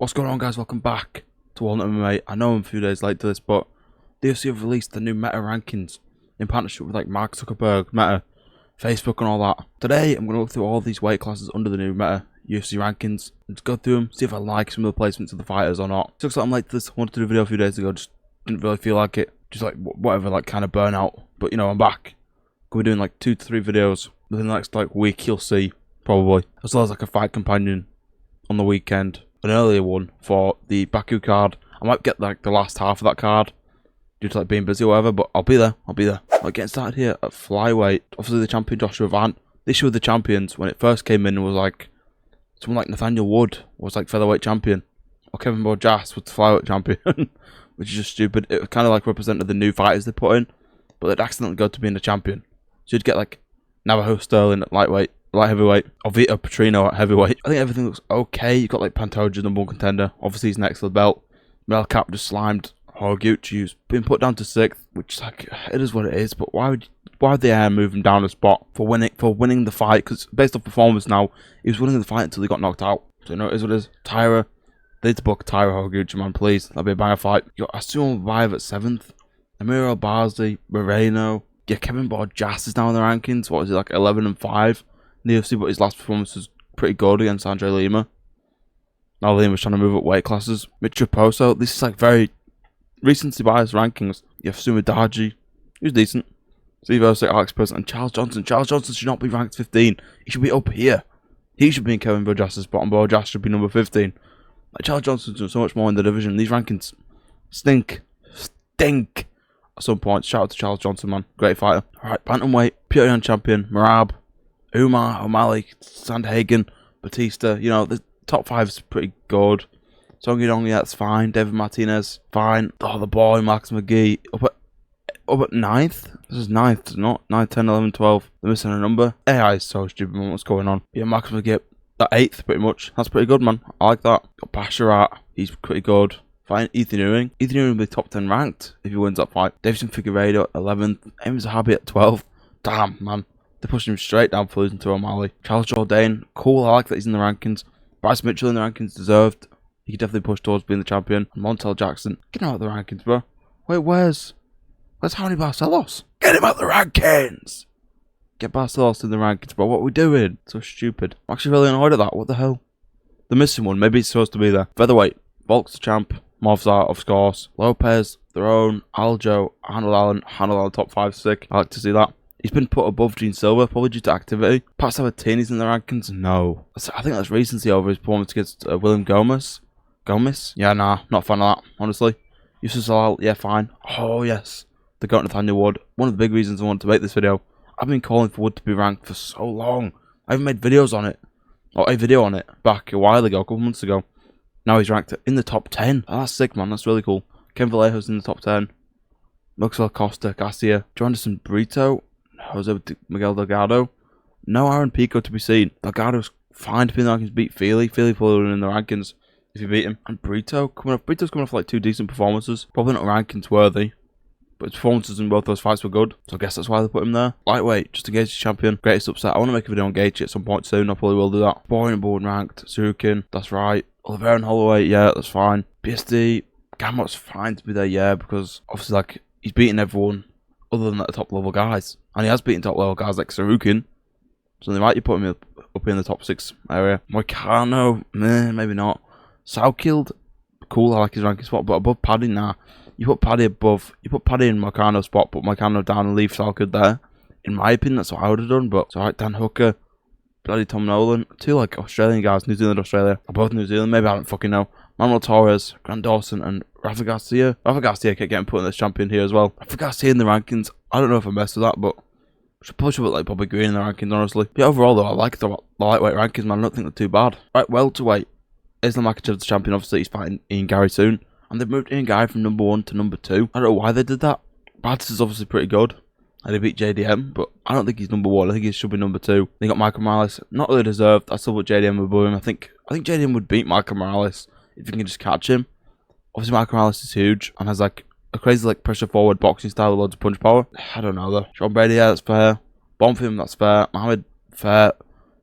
What's going on, guys? Welcome back to Walnut MMA. I know I'm a few days late to this, but the UFC have released the new meta rankings in partnership with like Mark Zuckerberg, Meta, Facebook and all that. Today I'm going to go through all these weight classes under the new meta UFC rankings and just go through them, see if I like some of the placements of the fighters or not. Looks like I'm late to this. I wanted to do a video a few days ago, just didn't really feel like it. Just like whatever, like kind of burnout. But you know, I'm back. Gonna be doing like 2 to 3 videos within the next like week, you'll see, probably. As well as like a fight companion on the weekend. An earlier one for the Baku card. I might get like the last half of that card due to like being busy or whatever, but I'll be there. Like, getting started here at flyweight. Obviously the champion Joshua Van. The issue with the champions when it first came in was like someone like Nathaniel Wood was like featherweight champion, or Kevin Bojas was the flyweight champion, which is just stupid. It kind of like represented the new fighters they put in, but they'd accidentally go to being the champion. So you'd get like Navajo Sterling at lightweight, light heavyweight, or Vito Petrino at heavyweight. I think everything looks okay. You've got like Pantoja, number 1 contender. Obviously he's next to the belt. Melcap just slimed Horiguchi, who's been put down to 6th, which is like, it is what it is, but why would they move him down a spot for winning the fight? Because based off performance now, he was winning the fight until he got knocked out. So you know, it is what it is. Tyra, they need to book Tyra Horiguchi, man, please. That'd be a banger fight. You got Asumo Vive at 7th. Amiro Barsley, Moreno. Yeah, Kevin Bojas is down in the rankings. What is he, like 11 and 5 in the UFC, but his last performance was pretty good against Andre Lima. Now Lima's trying to move up weight classes. Mitch Raposo, this is like very recency bias rankings. You have Sumadaji, who's decent. Steve Osik, Alex Perez, and Charles Johnson. Charles Johnson should not be ranked 15. He should be up here. He should be in Kevin Bojas' spot, and Bojas should be number 15. Like, Charles Johnson's doing so much more in the division. These rankings stink. At some point, shout out to Charles Johnson, man. Great fighter. Alright, bantamweight, Pyongyang champion, Marab, Umar, O'Malley, Sandhagen, Batista. You know, the top 5 is pretty good. Song Yadong, yeah, that's fine. David Martinez, fine. Oh, the boy, Max McGee, up at 9th? This is 9th, it's not? 9, 10, 11, 12. They're missing a number. AI is so stupid, man. What's going on? Yeah, Max McGee at 8th, pretty much. That's pretty good, man. I like that. Got Basharat, he's pretty good. Fine, Ethan Ewing. Ethan Ewing will be top 10 ranked if he wins that fight. Davison Figueiredo at 11th. Amy Zahabi at 12th. Damn, man. They're pushing him straight down for losing to O'Malley. Charles Jourdain. Cool, I like that he's in the rankings. Bryce Mitchell in the rankings, deserved. He could definitely push towards being the champion. And Montel Jackson. Get him out of the rankings, bro. Wait, where's Harry Barcelos? Get him out of the rankings! Get Barcelos in the rankings, bro. What are we doing? So stupid. I'm actually really annoyed at that. What the hell? The missing one. Maybe it's supposed to be there. Featherweight. Volk's the champ. Movzar, of course. Lopez, Theron, Aljo, Hanel Allen top 5 sick. I like to see that. He's been put above Gene Silver, probably due to activity. Pat Sabatini's in the rankings? No. I think that's recency over his performance against William Gomez. Gomez? Yeah, nah, not a fan of that, honestly. Yusuf Zalal, yeah, fine. Oh, yes. The GOAT Nathaniel Wood. One of the big reasons I wanted to make this video. I've been calling for Wood to be ranked for so long. I even made videos on it. Or a video on it back a while ago, a couple months ago. Now he's ranked in the top 10. Oh, that's sick, man. That's really cool. Ken Vallejo's in the top 10. Maxwell Costa, Garcia, Jonathan Brito, Jose Miguel Delgado. No Aaron Pico to be seen. Delgado's fine to be in the rankings. Beat Feely. Feely probably in the rankings if you beat him. And Brito's coming off like 2 decent performances. Probably not rankings worthy, but his performances in both those fights were good. So I guess that's why they put him there. Lightweight, just in case he's champion. Greatest upset. I want to make a video on Gaethje at some point soon. I probably will do that. Boy number 1 ranked. Surukin, that's right. Oliveira and Holloway, yeah, that's fine. BSD, Gamrot's fine to be there, yeah, because obviously, like, he's beaten everyone other than the top level guys. And he has beaten top level guys like Sarukin. So they might put him up in the top 6 area. Moicano, maybe not. Saukild, cool, I like his ranking spot, but above Paddy, nah. You put Paddy in Moicano's spot, put Moicano down and leave Saukild there. In my opinion, that's what I would have done, but it's alright. Dan Hooker. Bloody Tom Nolan. 2 like Australian guys, New Zealand, Australia. Or both New Zealand, maybe I don't fucking know. Manuel Torres, Grant Dawson, and Rafa Garcia. Rafa Garcia kept getting put in this champion here as well. Rafa Garcia in the rankings. I don't know if I messed with that, but should push up like Bobby Green in the rankings, honestly. Yeah, overall though, I like the lightweight rankings, man. I don't think they're too bad. Right, welterweight. Islam Makachev's the champion. Obviously, he's fighting Ian Gary soon. And they've moved Ian Gary from number 1 to number 2. I don't know why they did that. Bradis is obviously pretty good. And he beat JDM, but I don't think he's number 1. I think he should be number 2. Then you got Michael Morales. Not really deserved. I still put JDM above him. I think JDM would beat Michael Morales if you can just catch him. Obviously, Michael Morales is huge and has like a crazy like pressure forward boxing style with loads of punch power. I don't know though. Sean Brady, yeah, that's fair. Bonfim, that's fair. Mohammed, fair.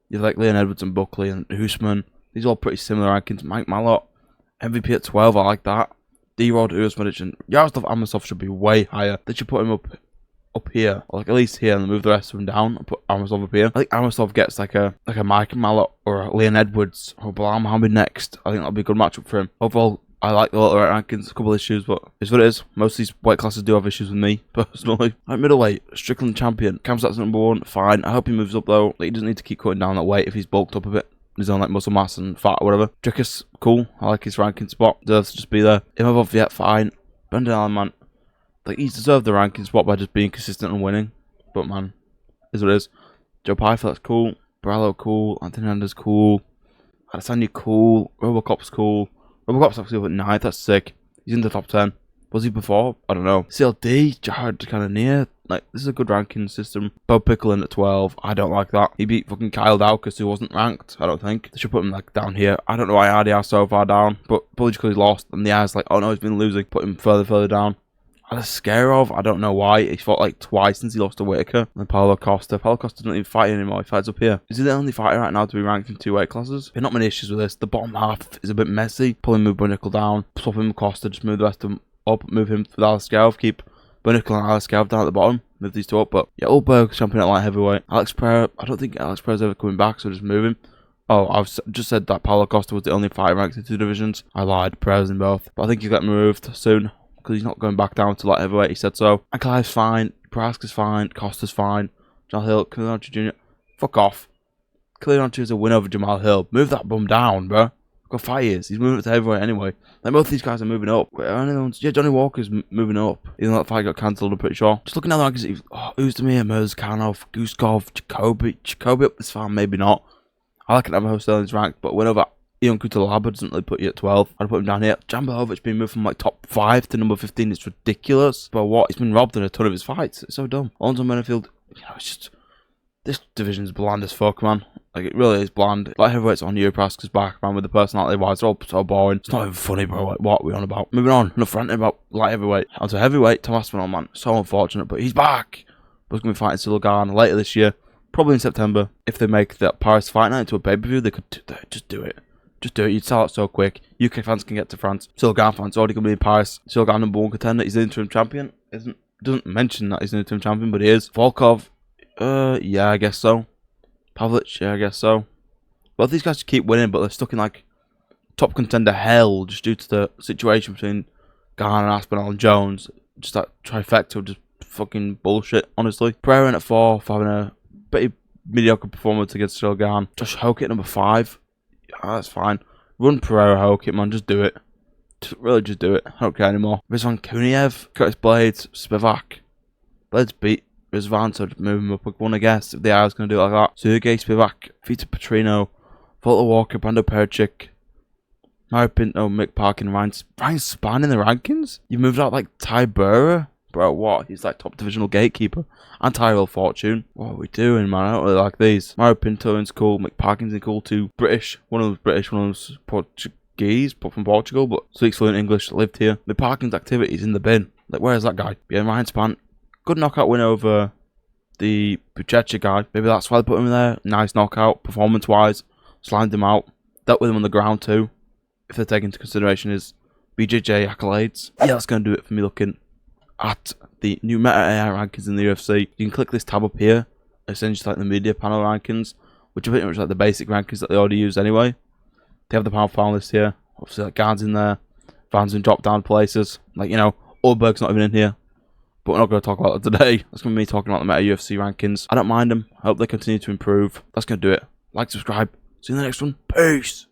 You have like Leon Edwards and Buckley and Usman. These are all pretty similar rankings. Mike Malott, MVP at 12, I like that. D-Rod, Usmanic, and Yaroslav Amosov should be way higher. They should put him up here, or like at least here, and move the rest of them down and put Amosov up here. I think Amosov gets like a Mike Mallet or a Leon Edwards or Bilal Muhammad next. I think that'll be a good matchup for him. Overall, I like the little rankings, a couple of issues, but it's what it is. Most of these weight classes do have issues with me, personally. Like middleweight, Strickland champion, Kamzat's #1, fine. I hope he moves up though. Like, he doesn't need to keep cutting down that weight if he's bulked up a bit. His own like muscle mass and fat or whatever. Drickus, cool. I like his ranking spot. Deserves to just be there. Imavov, yeah, fine. Brendan Allen, man, like he's deserved the ranking spot by just being consistent and winning. But man, is what it is. Joe Pyfer, that's cool. Barallo, cool. Anthony Hernandez, cool. Adesanya, cool. Robocop's cool. Robocop's actually up at 9th. That's sick. He's in the top 10. Was he before? I don't know. CLD, Jared kind of near. Like, this is a good ranking system. Bo Pickle in at 12. I don't like that. He beat fucking Kyle Daukas, who wasn't ranked, I don't think. They should put him, like, down here. I don't know why RDR's so far down, but probably because he lost. And the eyes like, oh no, he's been losing. Put him further down. Aliskerov, I don't know why. He's fought, like, twice since he lost to Whitaker. And Paulo Costa. Paulo Costa doesn't even fight anymore. He fights up here. Is he the only fighter right now to be ranked in 2 weight classes? There's not many issues with this. The bottom half is a bit messy. Pulling move Nickel down. Swap him with Costa. Just move the rest of them up. Move him with Aliskerov. Keep Nickel and Aliskerov down at the bottom. Move these two up. But yeah, Ulberg champion at light heavyweight. Alex Pereira. I don't think Alex Pereira's ever coming back, so just move him. Oh, I've just said that Paulo Costa was the only fighter ranked in 2 divisions. I lied. Pereira's in both. But I think he'll get moved soon, because he's not going back down to light heavyweight. He said so. And Clive's fine. Prohaska's fine. Costa's fine. Jamal Hill. Khalil Jr. Fuck off. Khalil is a win over Jamal Hill. Move that bum down, bro. Got 5 years. He's moving up to heavyweight anyway. Like, both these guys are moving up. Yeah, Johnny Walker's moving up. Even though that fight got cancelled, I'm pretty sure. Just looking at the rankings, Uzdemir, Murzkanov, Guskov, Jacoby. Jacoby up this far, maybe not. I like Navajo Sterling's ranked, but win over Ion Kutalaba doesn't really put you at 12. I'd put him down here. Jambovic being moved from like top 5 to number 15 is ridiculous. But what? He's been robbed in a ton of his fights. It's so dumb. Alonzo Menefield, you know, it's just, this division's bland as fuck, man. Like, it really is bland. Like, heavyweight's on Europraska's back, man, with the personality wise. It's all so boring. It's not even funny, bro. Like, what are we on about? Moving on. Enough ranting about light heavyweight. Onto heavyweight, Tom Aspinall, man. So unfortunate, but he's back. But he's going to be fighting Silgan later this year. Probably in September. If they make that Paris fight night into a pay-per-view, they could just do it. Just do it. You'd sell it so quick. UK fans can get to France. Silgan fans already going to be in Paris. Silgan #1 contender. He's the interim champion. Doesn't mention that he's an interim champion, but he is. Volkov, yeah, I guess so. Pavlich, yeah, I guess so. Well, these guys keep winning, but they're stuck in like top contender hell just due to the situation between Garner and Aspinall and Jones. Just that trifecta of just fucking bullshit, honestly. Pereira in at 4 for having a pretty mediocre performance against Silgan. Josh Hokit #5. Yeah, that's fine. Run Pereira Hokit, man. Just do it. Really, just do it. I don't care anymore. Rizvan Kuniev, Curtis Blades, Spivak. Blades beat Rizvan, so move him up one, I guess, if they are going to do it like that. Sergey Spivak, Vita Petrino, Volta Walker, Brando Perchik, Mario Pinto, Mick Parkin, Ryan Spann in the rankings? You moved out like Ty Burra? Bro, what? He's like top divisional gatekeeper. And Tyrell Fortune. What are we doing, man? I don't really like these. Mario Pinto is cool. Mick Parkin's cool too. British. One of them's British, one of them's Portuguese, from Portugal, but speaks fluent English, lived here. Mick Parkin's activities in the bin. Like, where is that guy? Yeah, Ryan Spann. Good knockout win over the Buchecha guy. Maybe that's why they put him in there. Nice knockout, performance-wise. Slimed him out. Dealt with him on the ground too. If they take into consideration his BJJ accolades. Yeah, that's going to do it for me looking at the new meta AI rankings in the UFC. You can click this tab up here. Essentially like the media panel rankings, which are pretty much like the basic rankings that they already use anyway. They have the power final list here. Obviously, like Guard's in there. Van's in drop down places. Like, you know, Ulberg's not even in here. But we're not going to talk about that today. That's going to be me talking about the meta UFC rankings. I don't mind them. I hope they continue to improve. That's going to do it. Like, subscribe. See you in the next one. Peace.